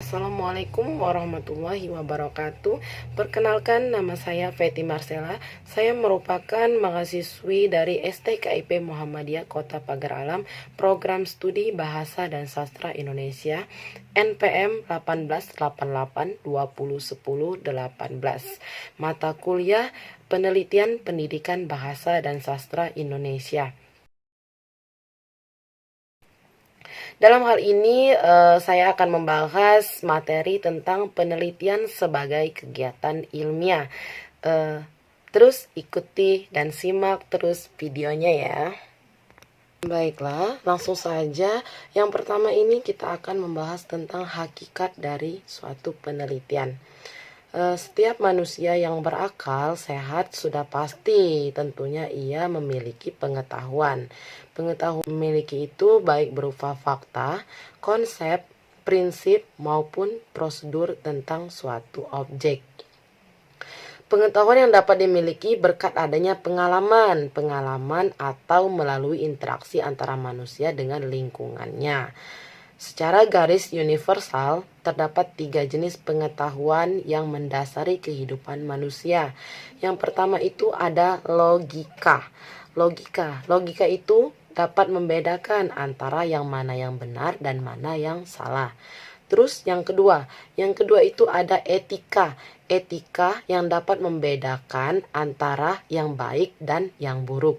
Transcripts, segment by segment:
Assalamualaikum warahmatullahi wabarakatuh. Perkenalkan, nama saya Feti Marcella. Saya merupakan mahasiswi dari STKIP Muhammadiyah Kota Pagar Alam, Program Studi Bahasa dan Sastra Indonesia, NPM 1888201018. Mata kuliah Penelitian Pendidikan Bahasa dan Sastra Indonesia. Dalam hal ini, saya akan membahas materi tentang penelitian sebagai kegiatan ilmiah. Terus ikuti dan simak terus videonya ya. Baiklah, langsung saja. Yang pertama ini kita akan membahas tentang hakikat dari suatu penelitian. Setiap manusia yang berakal sehat sudah pasti tentunya ia memiliki pengetahuan. Pengetahuan memiliki itu baik berupa fakta, konsep, prinsip maupun prosedur tentang suatu objek. Pengetahuan yang dapat dimiliki berkat adanya pengalaman atau melalui interaksi antara manusia dengan lingkungannya. Secara garis universal, terdapat 3 jenis pengetahuan yang mendasari kehidupan manusia. Yang pertama itu ada logika. Logika itu dapat membedakan antara yang mana yang benar dan mana yang salah. Terus yang kedua itu ada etika. Etika yang dapat membedakan antara yang baik dan yang buruk.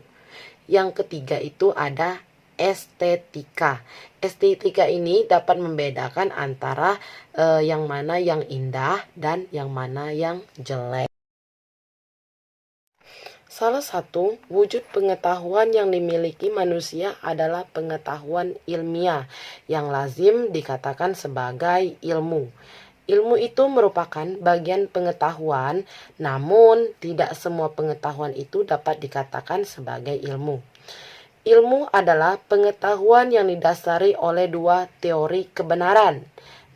Yang ketiga itu ada estetika. Estetika ini dapat membedakan antara yang mana yang indah dan yang mana yang jelek. Salah satu wujud pengetahuan yang dimiliki manusia adalah pengetahuan ilmiah yang lazim dikatakan sebagai ilmu. Ilmu itu merupakan bagian pengetahuan, namun tidak semua pengetahuan itu dapat dikatakan sebagai ilmu. Ilmu adalah pengetahuan yang didasari oleh 2 teori kebenaran.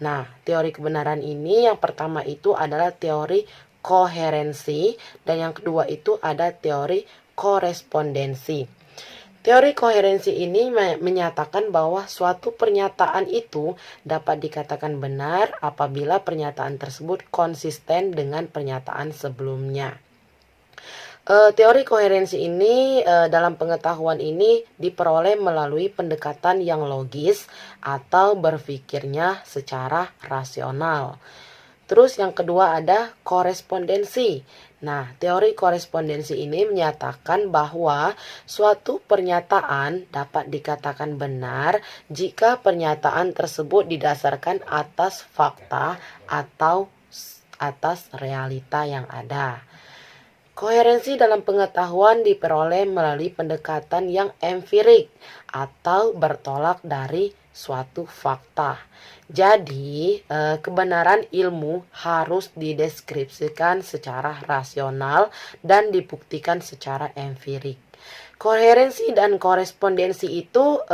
Nah, teori kebenaran ini yang pertama itu adalah teori koherensi dan yang kedua itu ada teori korespondensi. Teori koherensi ini menyatakan bahwa suatu pernyataan itu dapat dikatakan benar apabila pernyataan tersebut konsisten dengan pernyataan sebelumnya. Teori koherensi ini dalam pengetahuan ini diperoleh melalui pendekatan yang logis atau berpikirnya secara rasional. Terus yang kedua ada korespondensi. Nah, teori korespondensi ini menyatakan bahwa suatu pernyataan dapat dikatakan benar jika pernyataan tersebut didasarkan atas fakta atau atas realita yang ada. Koherensi dalam pengetahuan diperoleh melalui pendekatan yang empirik atau bertolak dari suatu fakta. Jadi, kebenaran ilmu harus dideskripsikan secara rasional dan dibuktikan secara empirik. Koherensi dan korespondensi itu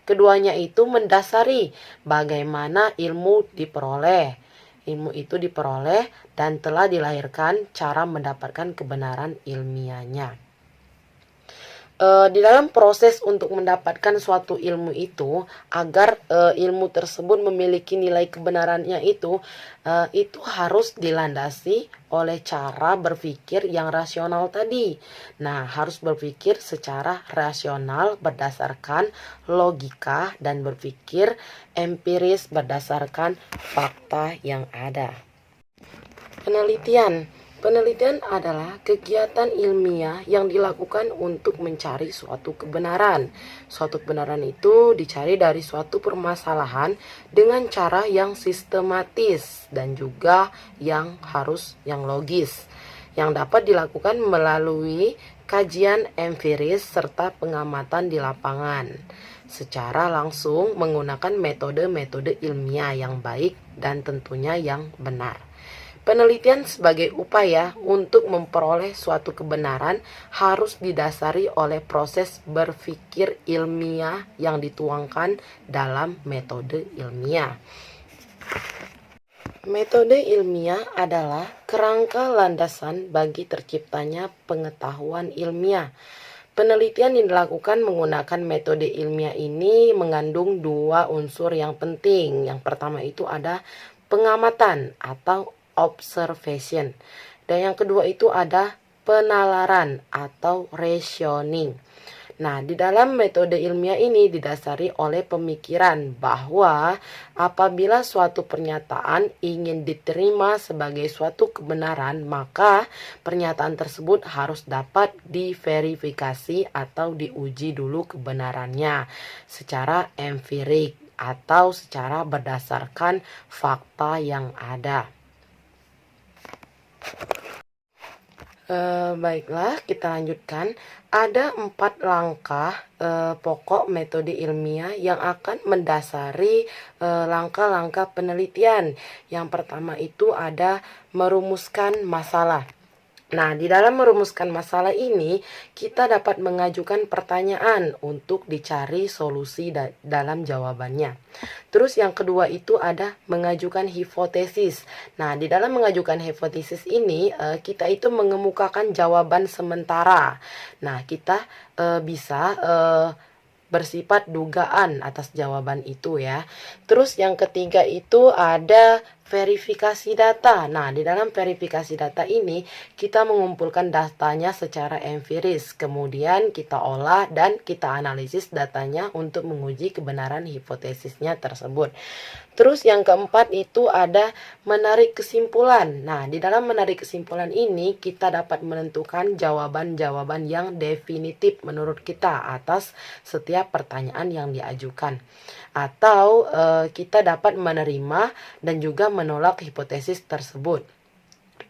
keduanya itu mendasari bagaimana ilmu diperoleh. Ilmu itu diperoleh dan telah dilahirkan cara mendapatkan kebenaran ilmiahnya. Di dalam proses untuk mendapatkan suatu ilmu itu, agar ilmu tersebut memiliki nilai kebenarannya itu harus dilandasi oleh cara berpikir yang rasional tadi. Nah, harus berpikir secara rasional berdasarkan logika dan berpikir empiris berdasarkan fakta yang ada. Penelitian adalah kegiatan ilmiah yang dilakukan untuk mencari suatu kebenaran. Suatu kebenaran itu dicari dari suatu permasalahan dengan cara yang sistematis dan juga yang logis, yang dapat dilakukan melalui kajian empiris serta pengamatan di lapangan secara langsung menggunakan metode-metode ilmiah yang baik dan tentunya yang benar. Penelitian sebagai upaya untuk memperoleh suatu kebenaran harus didasari oleh proses berpikir ilmiah yang dituangkan dalam metode ilmiah. Metode ilmiah adalah kerangka landasan bagi terciptanya pengetahuan ilmiah. Penelitian yang dilakukan menggunakan metode ilmiah ini mengandung 2 unsur yang penting. Yang pertama itu ada pengamatan atau observation. Dan yang kedua itu ada penalaran atau rationing. Nah, di dalam metode ilmiah ini didasari oleh pemikiran bahwa apabila suatu pernyataan ingin diterima sebagai suatu kebenaran, maka pernyataan tersebut harus dapat diverifikasi atau diuji dulu kebenarannya secara empirik atau secara berdasarkan fakta yang ada. Baiklah, kita lanjutkan. Ada 4 langkah pokok metode ilmiah yang akan mendasari langkah-langkah penelitian. Yang pertama itu ada merumuskan masalah. Nah, di dalam merumuskan masalah ini, kita dapat mengajukan pertanyaan untuk dicari solusi dalam jawabannya. Terus yang kedua itu ada mengajukan hipotesis. Nah, di dalam mengajukan hipotesis ini, kita itu mengemukakan jawaban sementara. Nah, kita bisa bersifat dugaan atas jawaban itu ya. Terus yang ketiga itu ada verifikasi data. Nah, di dalam verifikasi data ini kita mengumpulkan datanya secara empiris. Kemudian kita olah dan kita analisis datanya untuk menguji kebenaran hipotesisnya tersebut. Terus yang keempat itu ada menarik kesimpulan. Nah, di dalam menarik kesimpulan ini kita dapat menentukan jawaban-jawaban yang definitif menurut kita atas setiap pertanyaan yang diajukan. Atau kita dapat menerima dan juga menolak hipotesis tersebut.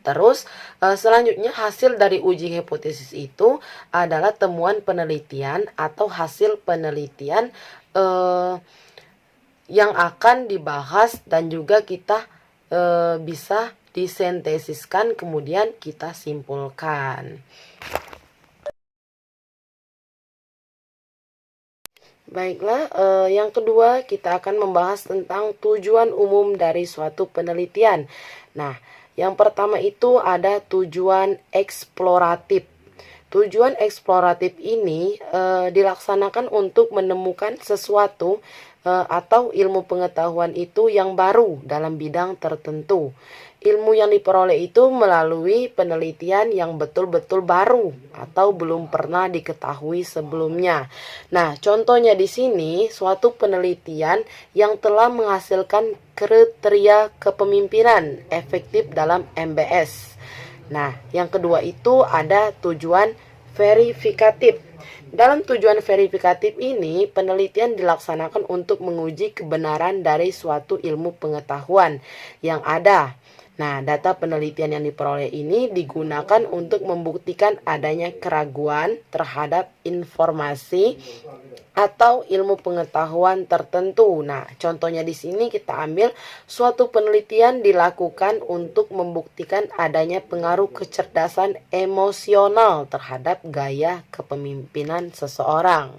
Terus selanjutnya hasil dari uji hipotesis itu adalah temuan penelitian atau hasil penelitian yang akan dibahas dan juga kita bisa disintesiskan kemudian kita simpulkan. Baiklah, yang kedua kita akan membahas tentang tujuan umum dari suatu penelitian. Nah, yang pertama itu ada tujuan eksploratif. Tujuan eksploratif ini dilaksanakan untuk menemukan sesuatu atau ilmu pengetahuan itu yang baru dalam bidang tertentu. Ilmu yang diperoleh itu melalui penelitian yang betul-betul baru atau belum pernah diketahui sebelumnya. Nah, contohnya di sini suatu penelitian yang telah menghasilkan kriteria kepemimpinan efektif dalam MBS. Nah, yang kedua itu ada tujuan verifikatif. Dalam tujuan verifikatif ini, penelitian dilaksanakan untuk menguji kebenaran dari suatu ilmu pengetahuan yang ada. Nah, data penelitian yang diperoleh ini digunakan untuk membuktikan adanya keraguan terhadap informasi atau ilmu pengetahuan tertentu. Nah, contohnya di sini kita ambil suatu penelitian dilakukan untuk membuktikan adanya pengaruh kecerdasan emosional terhadap gaya kepemimpinan seseorang.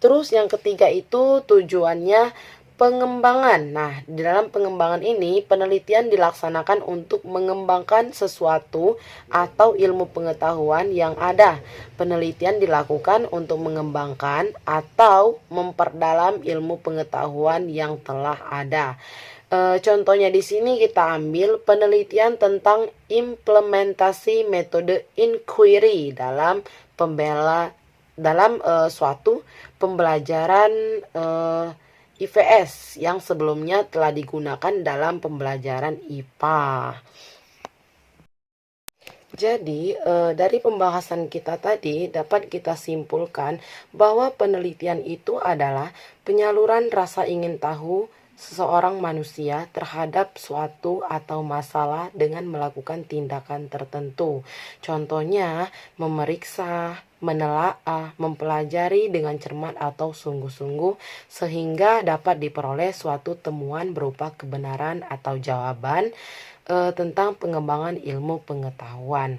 Terus yang ketiga itu tujuannya pengembangan. Nah, di dalam pengembangan ini penelitian dilaksanakan untuk mengembangkan sesuatu atau ilmu pengetahuan yang ada. Penelitian dilakukan untuk mengembangkan atau memperdalam ilmu pengetahuan yang telah ada. Contohnya di sini kita ambil penelitian tentang implementasi metode inquiry dalam suatu pembelajaran IPS yang sebelumnya telah digunakan dalam pembelajaran IPA. Jadi, dari pembahasan kita tadi dapat kita simpulkan bahwa penelitian itu adalah penyaluran rasa ingin tahu seseorang manusia terhadap suatu atau masalah dengan melakukan tindakan tertentu. Contohnya, memeriksa, menelaah, mempelajari dengan cermat atau sungguh-sungguh sehingga dapat diperoleh suatu temuan berupa kebenaran atau jawaban tentang pengembangan ilmu pengetahuan.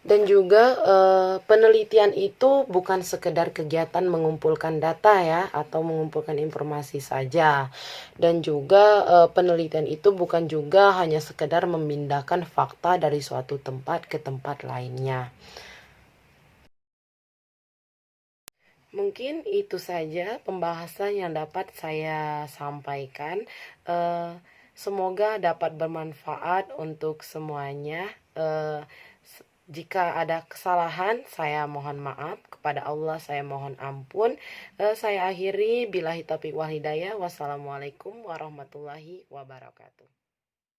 Dan juga penelitian itu bukan sekedar kegiatan mengumpulkan data ya atau mengumpulkan informasi saja. Dan juga penelitian itu bukan juga hanya sekedar memindahkan fakta dari suatu tempat ke tempat lainnya. Mungkin itu saja pembahasan yang dapat saya sampaikan. Eh, Semoga dapat bermanfaat untuk semuanya. Jika ada kesalahan, saya mohon maaf. Kepada Allah, saya mohon ampun. Saya akhiri. Billahi taufiq wal hidayah. Wassalamualaikum warahmatullahi wabarakatuh.